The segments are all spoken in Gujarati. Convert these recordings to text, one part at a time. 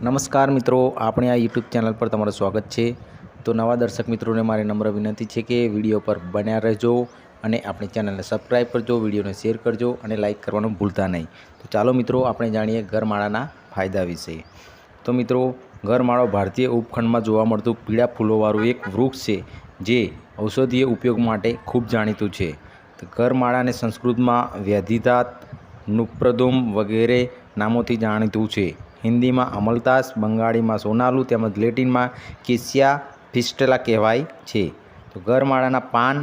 નમસ્કાર મિત્રો, આપણે આ યુટ્યુબ ચેનલ પર તમારું સ્વાગત છે। તો નવા દર્શક મિત્રોને મારી નમ્ર વિનંતી છે કે વિડીયો પર બન્યા રહેજો અને આપણી ચેનલને સબસ્ક્રાઈબ કરજો, વિડીયોને શેર કરજો અને લાઇક કરવાનું ભૂલતા નહીં। તો ચાલો મિત્રો, આપણે જાણીએ ગરમાળાના ફાયદા વિશે। તો મિત્રો, ગરમાળો ભારતીય ઉપખંડમાં જોવા મળતું પીળા ફૂલોવાળું એક વૃક્ષ છે જે ઔષધીય ઉપયોગ માટે ખૂબ જાણીતું છે। તો ગરમાળાને સંસ્કૃતમાં વ્યાધિદાત, નુપ્રદોમ વગેરે નામોથી જાણીતું છે। हिंदी में अमलतास, बंगाली में सोनालू તેમજ લેટિનમાં કેસિયા ફિસ્ટેલા કહેવાય છે। તો ગરમાળાના પાન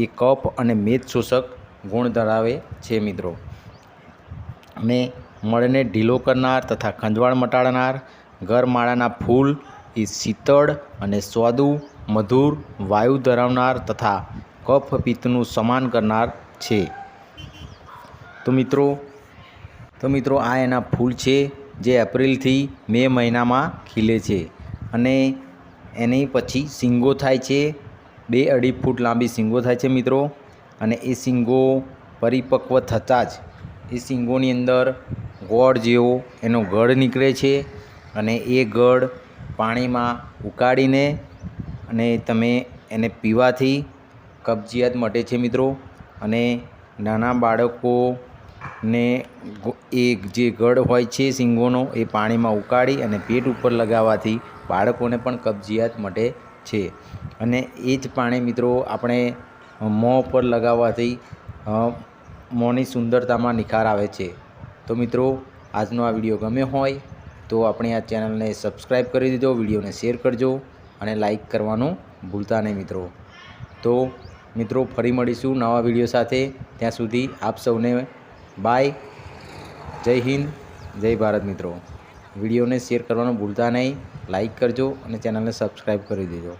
એ કફ અને મેદ શોષક ગુણ ધરાવે છે મિત્રો, અને મળને ઢીલો કરનાર તથા ખંજવાળ મટાડનાર। ગરમાળાના ફૂલ એ શીતળ અને સ્વાદુ મધુર વાયુ ધરાવનાર તથા કફ પિત્તનું સમાન કરનાર છે। તો મિત્રો આ એના ફૂલ છે જે એપ્રિલથી મે મહિનામાં ખીલે છે અને એની પછી શીંગો થાય છે। 2-2.5 ફૂટ લાંબી શીંગો થાય છે મિત્રો, અને એ શીંગો પરિપક્વ થતાં જ એ શીંગોની અંદર ગોળ જેવો એનો ગળ નીકળે છે, અને એ ગળ પાણીમાં ઉકાળીને અને તમે એને પીવાથી કબજિયાત મટે છે મિત્રો। અને નાના બાળકોને એ જે ગળ હોય છે શીંગોનો એ પાણીમાં ઉકાળી અને પેટ ઉપર લગાવવાથી બાળકોને પણ કબજિયાત મટે છે। અને એ જ પાણી મિત્રો આપણે મોં પર લગાવવાથી મોંની સુંદરતામાં નિખાર આવે છે। તો મિત્રો, આજનો આ વિડીયો ગમ્યો હોય તો આપણી આ ચેનલને સબસ્ક્રાઈબ કરી દેજો, વિડીયોને શેર કરજો અને લાઈક કરવાનું ભૂલતા નહીં મિત્રો। તો મિત્રો, ફરી મળીશું નવા વિડીયો સાથે। ત્યાં સુધી આપ સૌને બાય, જય હિન્દ, જય ભારત મિત્રો। વિડીયોને શેર કરવાનું ભૂલતા નહીં, લાઈક કરજો અને ચેનલને સબસ્ક્રાઈબ કરી દેજો।